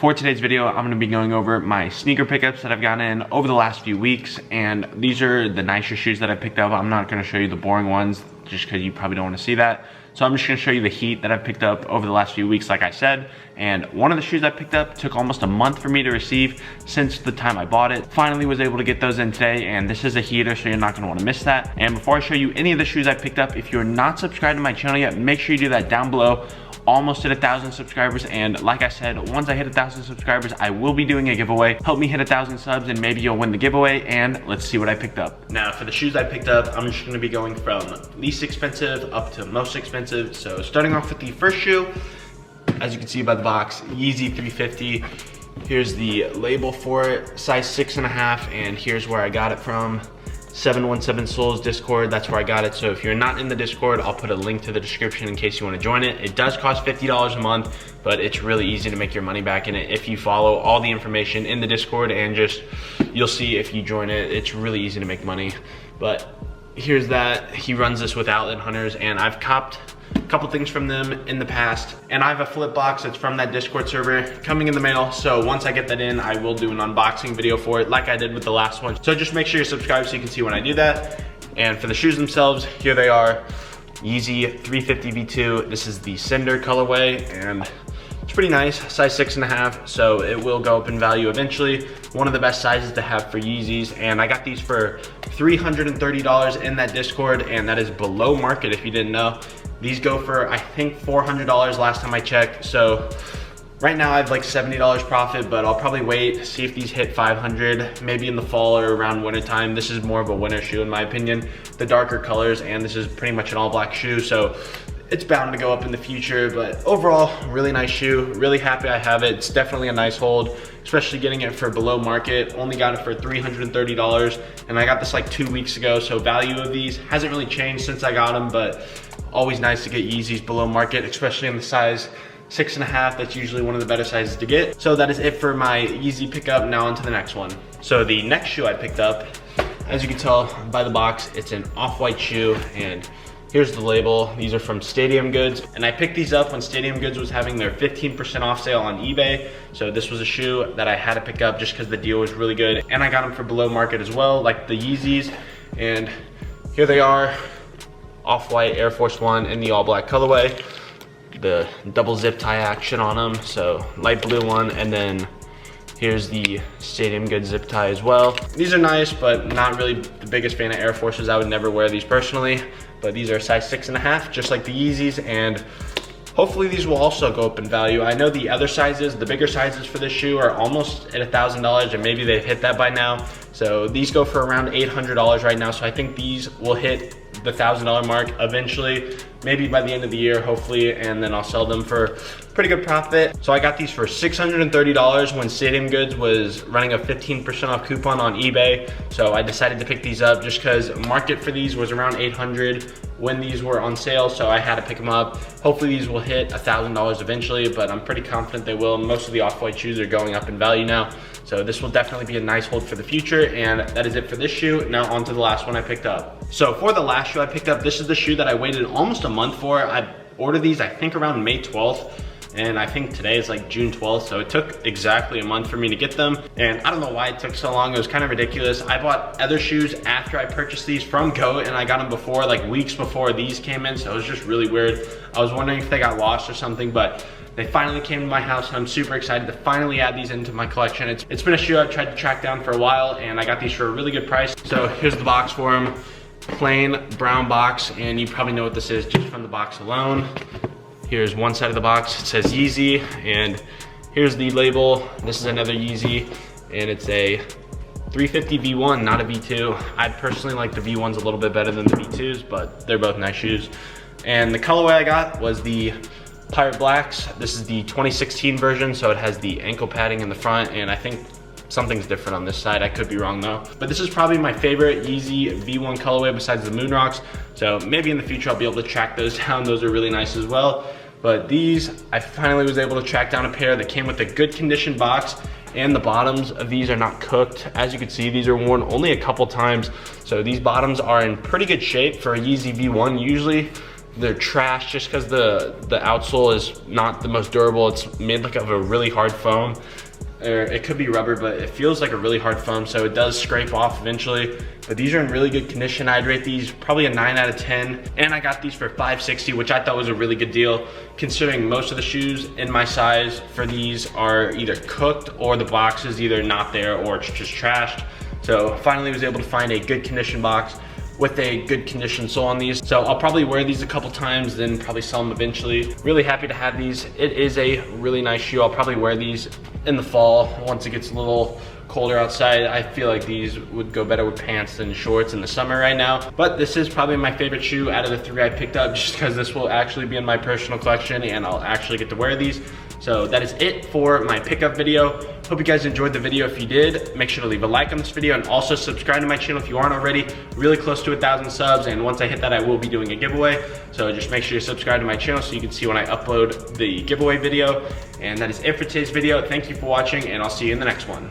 For today's video, I'm gonna be going over my sneaker pickups that I've gotten in over the last few weeks, and these are the nicer shoes that I picked up. I'm not gonna show you the boring ones just because you probably don't wanna see that. So I'm just gonna show you the heat that I've picked up over the last few weeks, like I said. And one of the shoes I picked up took almost a month for me to receive since the time I bought it. Finally was able to get those in today, and this is a heater, so you're not gonna wanna miss that. And before I show you any of the shoes I picked up, if you're not subscribed to my channel yet, make sure you do that down below. Almost at 1,000 subscribers, and like I said, once I hit 1,000 subscribers, I will be doing a giveaway. Help me hit 1,000 subs and maybe you'll win the giveaway, and let's see what I picked up. Now for the shoes I picked up, I'm just gonna be going from least expensive up to most expensive. So starting off with the first shoe, as you can see by the box, Yeezy 350. Here's the label for it, size 6.5, and here's where I got it from. 717 Souls Discord, that's where I got it. So if you're not in the Discord, I'll put a link to the description in case you want to join it. It does cost $50 a month, but it's really easy to make your money back in it if you follow all the information in the Discord, and just you'll see if you join it, it's really easy to make money. But here's that. He runs this with Outlet Hunters, and I've copped a couple things from them in the past, and I have a flip box that's from that Discord server coming in the mail. So once I get that in, I will do an unboxing video for it like I did with the last one. So just make sure you're subscribed so you can see when I do that. And for the shoes themselves, here they are. Yeezy 350 V2. This is the Cinder colorway, and it's pretty nice, size 6.5, so it will go up in value eventually. One of the best sizes to have for Yeezys, and I got these for $330 in that Discord, and that is below market if you didn't know. These go for, I think, $400 last time I checked. So right now I have like $70 profit, but I'll probably wait, see if these hit 500, maybe in the fall or around winter time. This is more of a winter shoe in my opinion, the darker colors, and this is pretty much an all black shoe. So it's bound to go up in the future, but overall, really nice shoe. Really happy I have it. It's definitely a nice hold, especially getting it for below market. Only got it for $330, and I got this like 2 weeks ago, so value of these hasn't really changed since I got them, but always nice to get Yeezys below market, especially in the size 6.5. That's usually one of the better sizes to get. So that is it for my Yeezy pickup. Now on to the next one. So the next shoe I picked up, as you can tell by the box, it's an off-white shoe, and here's the label. These are from Stadium Goods, and I picked these up when Stadium Goods was having their 15% off sale on eBay. So this was a shoe that I had to pick up just because the deal was really good, and I got them for below market as well, like the Yeezys. And here they are, off-white Air Force One in the all black colorway. The double zip tie action on them, so light blue one, and then here's the Stadium Goods zip tie as well. These are nice, but not really the biggest fan of Air Forces. I would never wear these personally, but these are size 6.5, just like the Yeezys, and hopefully these will also go up in value. I know the other sizes, the bigger sizes for this shoe are almost at $1,000, and maybe they've hit that by now. So these go for around $800 right now, so I think these will hit the $1,000 mark eventually, maybe by the end of the year, hopefully, and then I'll sell them for pretty good profit. So I got these for $630 when Stadium Goods was running a 15% off coupon on eBay. So I decided to pick these up just because market for these was around $800 when these were on sale, so I had to pick them up. Hopefully these will hit $1,000 eventually, but I'm pretty confident they will. Most of the off-white shoes are going up in value now, so this will definitely be a nice hold for the future. And that is it for this shoe. Now on to the last one I picked up. So for the last shoe I picked up, this is the shoe that I waited almost a month for. I ordered these I think around May 12th, and I think today is like June 12th, so it took exactly a month for me to get them. And I don't know why it took so long. It was kind of ridiculous. I bought other shoes after I purchased these from Goat, and I got them before, like weeks before these came in, so it was just really weird. I was wondering if they got lost or something, but they finally came to my house, and I'm super excited to finally add these into my collection. It's been a shoe I've tried to track down for a while, and I got these for a really good price. So here's the box for them. Plain brown box, and you probably know what this is just from the box alone. Here's one side of the box, it says Yeezy, and here's the label. This is another Yeezy, and it's a 350 V1, not a V2. I personally like the V1s a little bit better than the V2s, but they're both nice shoes. And the colorway I got was the Pirate Blacks. This is the 2016 version, so it has the ankle padding in the front, and I think something's different on this side. I could be wrong though. But this is probably my favorite Yeezy V1 colorway besides the Moon Rocks. So maybe in the future I'll be able to track those down. Those are really nice as well. But these, I finally was able to track down a pair that came with a good condition box, and the bottoms of these are not cooked. As you can see, these are worn only a couple times. So these bottoms are in pretty good shape for a Yeezy V1. Usually They're trash just because the outsole is not the most durable. It's made like of a really hard foam. Or it could be rubber, but it feels like a really hard foam, so it does scrape off eventually. But these are in really good condition. I'd rate these probably a 9 out of 10. And I got these for $5.60, which I thought was a really good deal, considering most of the shoes in my size for these are either cooked or the box is either not there or it's just trashed. So finally was able to find a good condition box with a good condition sole on these. So I'll probably wear these a couple times, then probably sell them eventually. Really happy to have these. It is a really nice shoe. I'll probably wear these in the fall once it gets a little colder outside. I feel like these would go better with pants than shorts in the summer right now. But this is probably my favorite shoe out of the 3 I picked up, just because this will actually be in my personal collection and I'll actually get to wear these. So that is it for my pickup video. Hope you guys enjoyed the video. If you did, make sure to leave a like on this video and also subscribe to my channel if you aren't already. Really close to 1,000 subs, and once I hit that, I will be doing a giveaway. So just make sure you subscribe to my channel so you can see when I upload the giveaway video. And that is it for today's video. Thank you for watching, and I'll see you in the next one.